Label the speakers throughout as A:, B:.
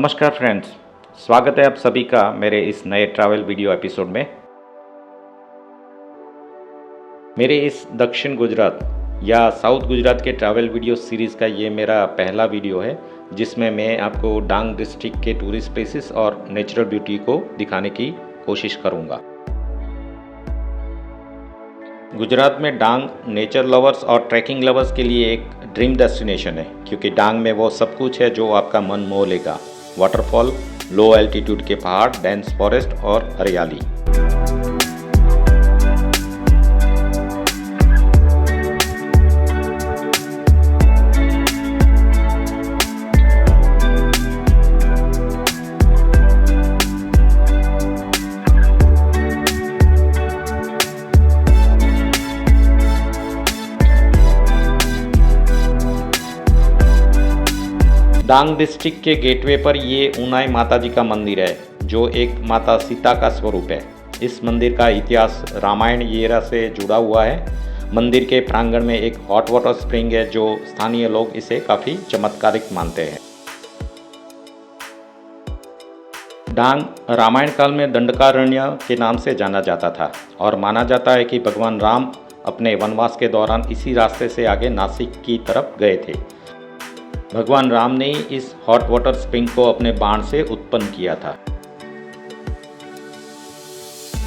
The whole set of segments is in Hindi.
A: नमस्कार फ्रेंड्स, स्वागत है आप सभी का मेरे इस नए ट्रैवल वीडियो एपिसोड में। मेरे इस दक्षिण गुजरात या साउथ गुजरात के ट्रैवल वीडियो सीरीज़ का ये मेरा पहला वीडियो है जिसमें मैं आपको डांग डिस्ट्रिक्ट के टूरिस्ट प्लेसेस और नेचुरल ब्यूटी को दिखाने की कोशिश करूँगा। गुजरात में डांग नेचर लवर्स और ट्रैकिंग लवर्स के लिए एक ड्रीम डेस्टिनेशन है क्योंकि डांग में वो सब कुछ है जो आपका मन मोह लेगा। वाटरफॉल, लो एल्टीट्यूड के पहाड़, डेंस फॉरेस्ट और हरियाली। डांग डिस्ट्रिक्ट के गेटवे पर ये ऊनाई माता जी का मंदिर है जो एक माता सीता का स्वरूप है। इस मंदिर का इतिहास रामायण एरा से जुड़ा हुआ है। मंदिर के प्रांगण में एक हॉट वाटर स्प्रिंग है जो स्थानीय लोग इसे काफ़ी चमत्कारिक मानते हैं। डांग रामायण काल में दंडकारण्य के नाम से जाना जाता था और माना जाता है कि भगवान राम अपने वनवास के दौरान इसी रास्ते से आगे नासिक की तरफ गए थे। भगवान राम ने इस हॉट वाटर स्प्रिंग को अपने बाण से उत्पन्न किया था।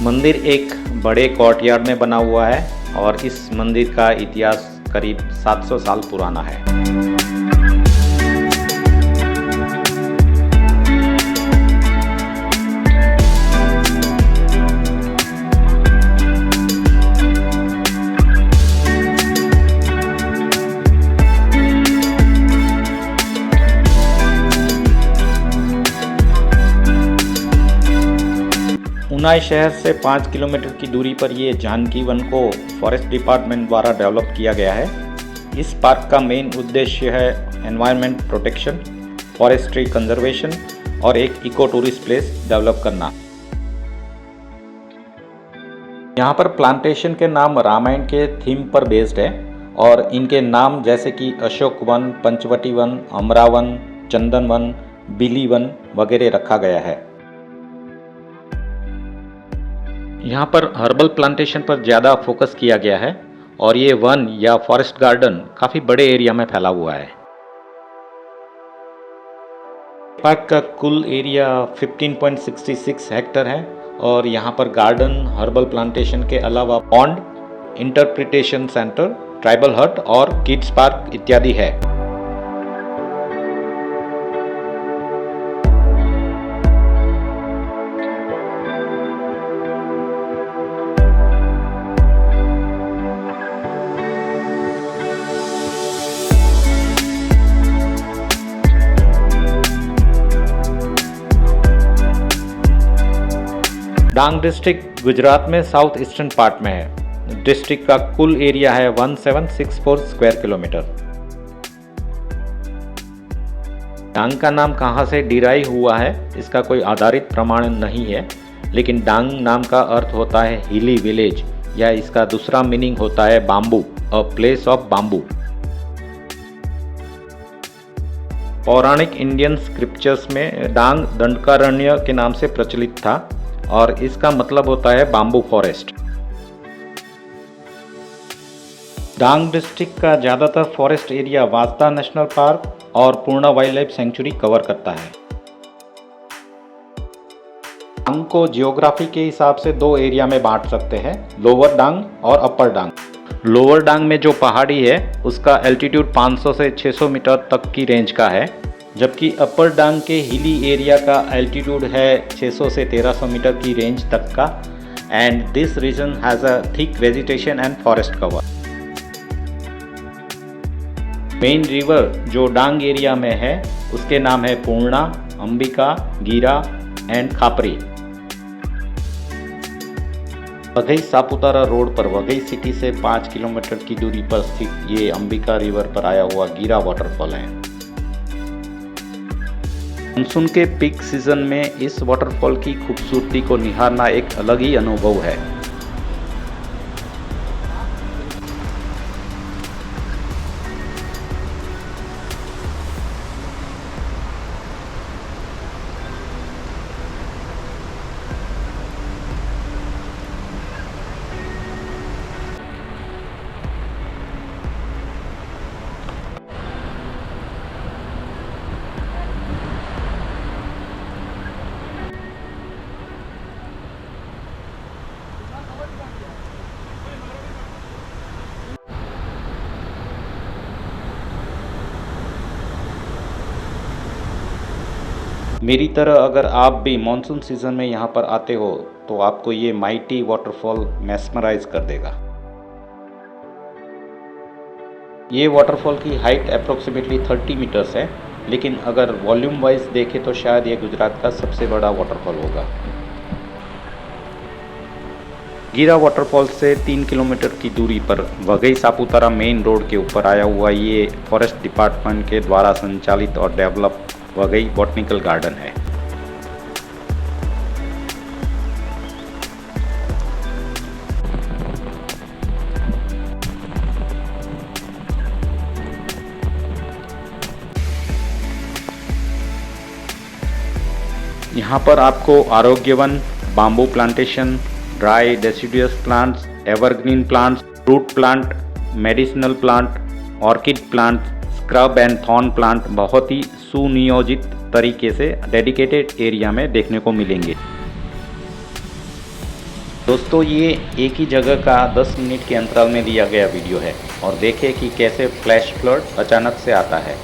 A: मंदिर एक बड़े कोर्टयार्ड में बना हुआ है और इस मंदिर का इतिहास करीब 700 साल पुराना है। ऊनाई शहर से 5 किलोमीटर की दूरी पर ये जानकी वन को फॉरेस्ट डिपार्टमेंट द्वारा डेवलप किया गया है। इस पार्क का मेन उद्देश्य है एनवायरनमेंट प्रोटेक्शन, फॉरेस्ट्री कंजर्वेशन और एक इको टूरिस्ट प्लेस डेवलप करना। यहाँ पर प्लांटेशन के नाम रामायण के थीम पर बेस्ड है और इनके नाम जैसे कि अशोक वन, पंचवटी वन, अमरावन, चंदन वन, बिली वन वगैरह रखा गया है। यहाँ पर हर्बल प्लांटेशन पर ज़्यादा फोकस किया गया है और ये वन या फॉरेस्ट गार्डन काफ़ी बड़े एरिया में फैला हुआ है। पार्क का कुल एरिया 15.66 हेक्टेयर है और यहाँ पर गार्डन, हर्बल प्लांटेशन के अलावा पॉन्ड, इंटरप्रिटेशन सेंटर, ट्राइबल हट और किड्स पार्क इत्यादि है। डांग डिस्ट्रिक्ट गुजरात में साउथ ईस्टर्न पार्ट में है। डिस्ट्रिक्ट का कुल एरिया है 1764 स्क्वायर किलोमीटर। डांग का नाम कहाँ से डिराइव हुआ है इसका कोई आधारित प्रमाण नहीं है, लेकिन डांग नाम का अर्थ होता है हिली विलेज या इसका दूसरा मीनिंग होता है bamboo, a place of bamboo. पौराणिक इंडियन स्क्रिप्चर्स में डांग दंडकारण्य के नाम से प्रचलित था और इसका मतलब होता है बाम्बू फॉरेस्ट। डांग डिस्ट्रिक्ट का ज़्यादातर फॉरेस्ट एरिया वास्ता नेशनल पार्क और पूर्णा वाइल्ड लाइफ सेंचुरी कवर करता है। डांग को जियोग्राफी के हिसाब से दो एरिया में बांट सकते हैं, लोअर डांग और अपर डांग। लोअर डांग में जो पहाड़ी है उसका एल्टीट्यूड 500 से 600 मीटर तक की रेंज का है, जबकि अपर डांग के हिली एरिया का एल्टीट्यूड है 600 से 1300 मीटर की रेंज तक का and this region has a thick vegetation and forest cover. Main river जो डांग एरिया में है उसके नाम है पूर्णा, अंबिका, गीरा एंड खापरी। वघई सापुतारा रोड पर वघई सिटी से 5 किलोमीटर की दूरी पर स्थित ये अंबिका रिवर पर आया हुआ गीरा वाटरफॉल है। मानसून के पीक सीजन में इस वाटरफॉल की खूबसूरती को निहारना एक अलग ही अनुभव है। मेरी तरह अगर आप भी मानसून सीज़न में यहाँ पर आते हो तो आपको ये माइटी वाटरफॉल मेस्मराइज कर देगा। ये वाटरफॉल की हाइट अप्रोक्सीमेटली 30 मीटर्स है, लेकिन अगर वॉल्यूम वाइज देखें तो शायद ये गुजरात का सबसे बड़ा वाटरफॉल होगा। गीरा वाटरफॉल से 3 किलोमीटर की दूरी पर वघई सापुतारा मेन रोड के ऊपर आया हुआ ये फॉरेस्ट डिपार्टमेंट के द्वारा संचालित और डेवलप वघई बॉटनिकल गार्डन है। यहाँ पर आपको Arogyavan, bamboo plantation, dry deciduous plants, evergreen plants, fruit plant, medicinal plant, orchid plant, scrub and thorn plant बहुत ही सुनियोजित तरीके से डेडिकेटेड एरिया में देखने को मिलेंगे। दोस्तों, ये एक ही जगह का 10 मिनट के अंतराल में लिया गया वीडियो है और देखें कि कैसे फ्लैश फ्लड अचानक से आता है।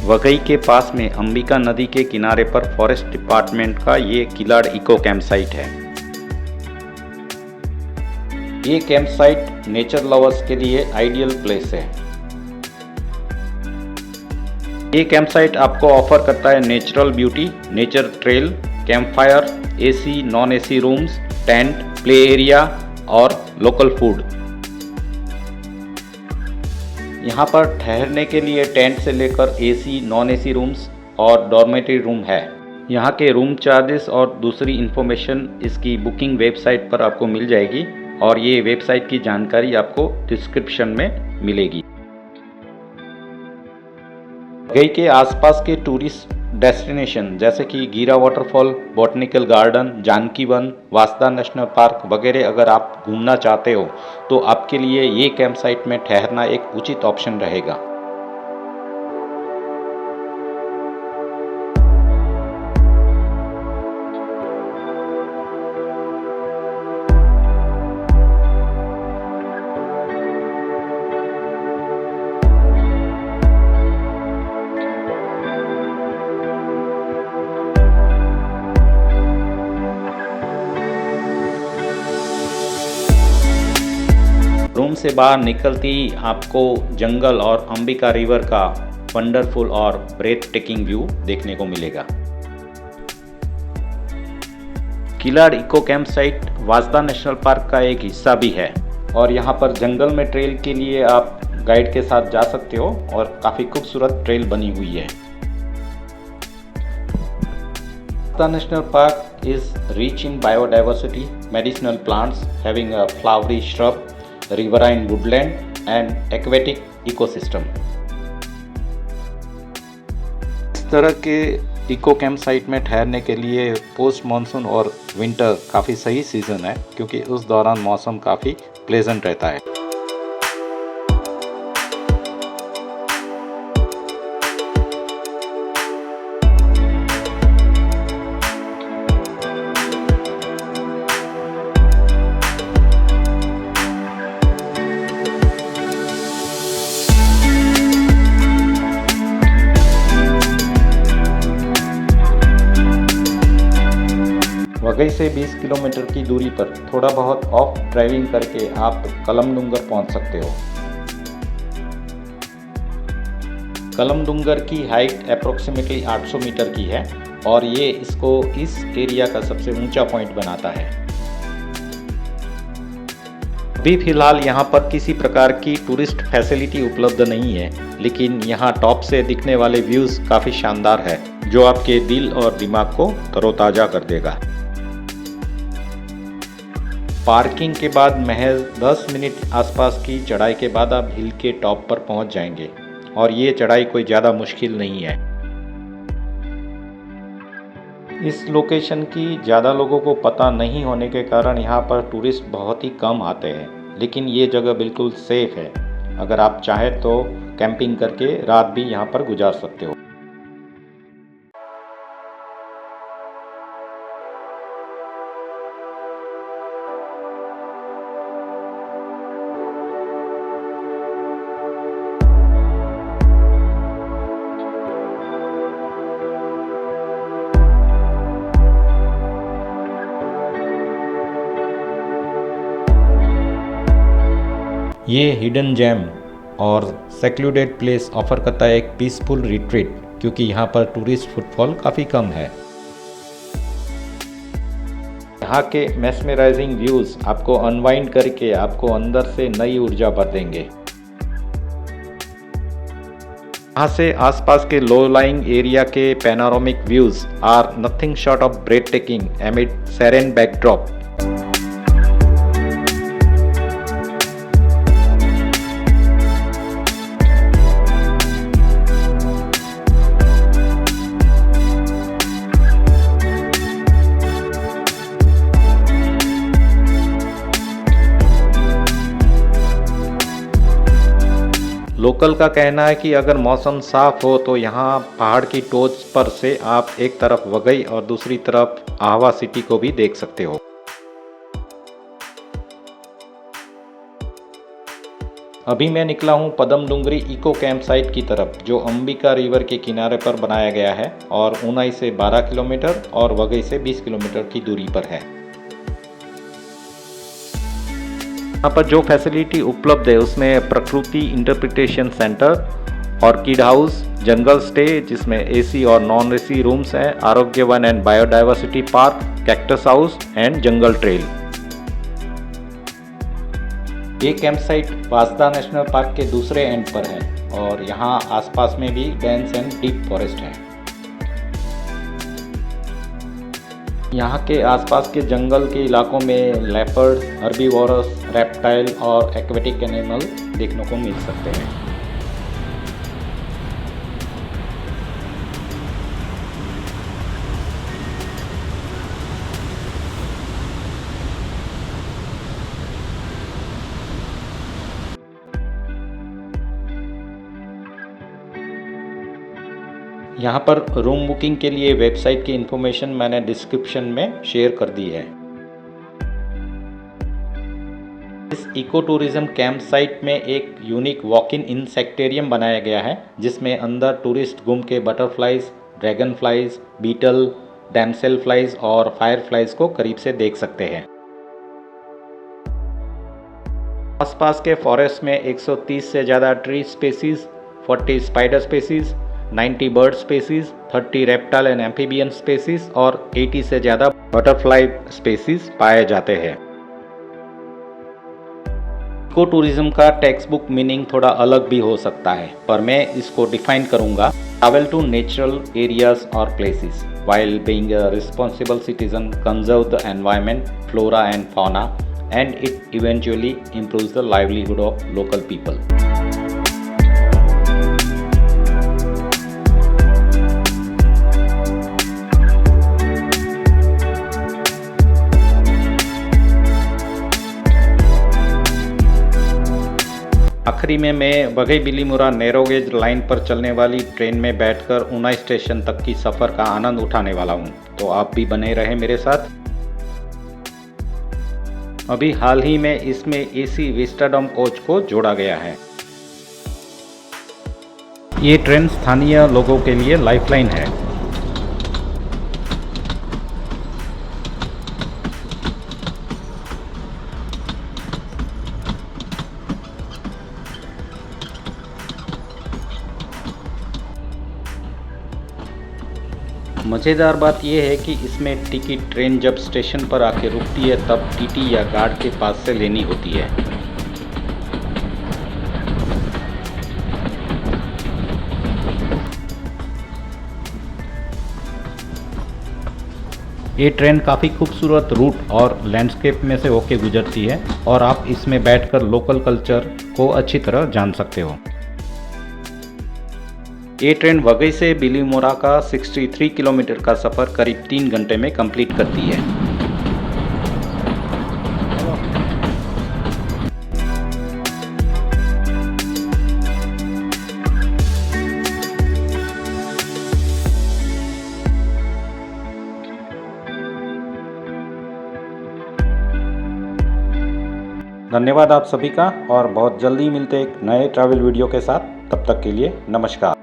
A: वघई के पास में अंबिका नदी के किनारे पर फॉरेस्ट डिपार्टमेंट का ये किलाड़ इको कैंप साइट है। ये कैंप साइट नेचर लवर्स के लिए आइडियल प्लेस है। ये कैंप साइट आपको ऑफर करता है natural beauty, nature trail, camp fire, AC non AC rooms, tent, play area और लोकल फूड। यहाँ पर ठहरने के लिए टेंट से लेकर एसी, नॉन एसी रूम्स और डॉर्मेटरी रूम है। यहाँ के रूम चार्जेस और दूसरी इन्फॉर्मेशन इसकी बुकिंग वेबसाइट पर आपको मिल जाएगी और ये वेबसाइट की जानकारी आपको डिस्क्रिप्शन में मिलेगी। वघई के आसपास के टूरिस्ट डेस्टिनेशन जैसे कि Gira waterfall, botanical garden, Janki Van, Vansda national park वगैरह अगर आप घूमना चाहते हो तो आपके लिए ये कैंप साइट में ठहरना एक उचित ऑप्शन रहेगा। रूम से बाहर निकलते ही आपको जंगल और अंबिका रिवर का वंडरफुल और ब्रेथ टेकिंग व्यू देखने को मिलेगा। Kilad eco camp site Vansda national park का एक हिस्सा भी है और यहाँ पर जंगल में ट्रेल के लिए आप गाइड के साथ जा सकते हो और काफ़ी खूबसूरत ट्रेल बनी हुई है। Vansda national park is rich in biodiversity, medicinal plants having a flowery shrub, riverine woodland and aquatic ecosystem। इस तरह के इको कैंप साइट में ठहरने के लिए पोस्ट मानसून और विंटर काफ़ी सही सीज़न है क्योंकि उस दौरान मौसम काफ़ी प्लेजेंट रहता है। वघई से 20 किलोमीटर की दूरी पर थोड़ा बहुत ऑफ ड्राइविंग करके आप कलमडुंगर पहुंच सकते हो। कलमडुंगर की हाइट अप्रोक्सीमेटली 800 मीटर की है और ये इसको इस एरिया का सबसे ऊंचा पॉइंट बनाता है। अभी फिलहाल यहाँ पर किसी प्रकार की टूरिस्ट फैसिलिटी उपलब्ध नहीं है, लेकिन यहाँ टॉप से दिखने वाले व्यूज़ काफ़ी शानदार है जो आपके दिल और दिमाग को तरोताज़ा कर देगा। पार्किंग के बाद महज 10 मिनट आसपास की चढ़ाई के बाद आप हिल के टॉप पर पहुंच जाएंगे और ये चढ़ाई कोई ज़्यादा मुश्किल नहीं है। इस लोकेशन की ज़्यादा लोगों को पता नहीं होने के कारण यहाँ पर टूरिस्ट बहुत ही कम आते हैं, लेकिन ये जगह बिल्कुल सेफ़ है। अगर आप चाहें तो कैंपिंग करके रात भी यहाँ पर गुजार सकते हो। ये हिडन जेम और सेक्लूडेड प्लेस ऑफर करता है एक पीसफुल रिट्रीट, क्योंकि यहाँ पर टूरिस्ट फुटफॉल काफ़ी कम है। यहाँ के मेस्मराइजिंग व्यूज़ आपको अनवाइंड करके आपको अंदर से नई ऊर्जा भर देंगे। यहाँ से आसपास के लो लाइंग एरिया के panoramic views are nothing short of breathtaking amid serene backdrop. Local का कहना है कि अगर मौसम साफ हो तो यहाँ पहाड़ की टोच पर से आप एक तरफ वघई और दूसरी तरफ आहवा सिटी को भी देख सकते हो। अभी मैं निकला हूँ पदमडुंगरी इको कैंप साइट की तरफ, जो अंबिका रिवर के किनारे पर बनाया गया है और ऊनाई से 12 किलोमीटर और वघई से 20 किलोमीटर की दूरी पर है। यहाँ पर जो फैसिलिटी उपलब्ध है उसमें प्रकृति इंटरप्रिटेशन सेंटर, ऑर्किड हाउस, जंगल स्टे जिसमें एसी और नॉन एसी रूम्स हैं, आरोग्य one and biodiversity park, cactus house and jungle trail. ये कैंप साइट वास्दा नेशनल पार्क के दूसरे एंड पर है और यहाँ आसपास में भी डेंस एंड डीप फॉरेस्ट है। यहाँ के आसपास के जंगल के इलाकों में लेपर्ड, हर्बीवोरस, रेप्टाइल और एक्वेटिक एनिमल देखने को मिल सकते हैं। यहाँ पर रूम बुकिंग के लिए वेबसाइट की इन्फॉर्मेशन मैंने डिस्क्रिप्शन में शेयर कर दी है। इस इको टूरिज्म कैंप साइट में एक यूनिक वॉक इन इंसेक्टेरियम बनाया गया है, जिसमें अंदर टूरिस्ट घूम के butterflies, dragonflies, beetle, damselflies और फायर फ्लाइज को करीब से देख सकते हैं। आसपास के फॉरेस्ट में 130 से ज़्यादा tree species, 40 spider species, 90 bird species, 30 reptile and amphibian species और 80 से ज़्यादा बटरफ्लाई स्पेसीज पाए जाते हैं। इको टूरिज्म का टेक्स्ट बुक मीनिंग थोड़ा अलग भी हो सकता है, पर मैं इसको डिफाइन करूंगा: ट्रैवल टू नेचुरल एरियाज और places while being a responsible citizen, conserve the environment, flora and fauna, and it eventually improves the livelihood of local people. आखिरी में मैं Waghai Bilimora narrow gauge line पर चलने वाली ट्रेन में बैठकर ऊनाई स्टेशन तक की सफ़र का आनंद उठाने वाला हूं, तो आप भी बने रहें मेरे साथ। अभी हाल ही में इसमें एसी विस्टाडोम कोच को जोड़ा गया है। ये ट्रेन स्थानीय लोगों के लिए लाइफलाइन है। मज़ेदार बात यह है कि इसमें टिकट ट्रेन जब स्टेशन पर आके रुकती है तब टीटी या गार्ड के पास से लेनी होती है। ये ट्रेन काफ़ी खूबसूरत रूट और लैंडस्केप में से होके गुजरती है और आप इसमें बैठकर लोकल कल्चर को अच्छी तरह जान सकते हो। ये ट्रेन वघई से बिलीमोरा का 63 किलोमीटर का सफ़र करीब 3 घंटे में कंप्लीट करती है। धन्यवाद आप सभी का, और बहुत जल्दी मिलते एक नए ट्रैवल वीडियो के साथ। तब तक के लिए नमस्कार।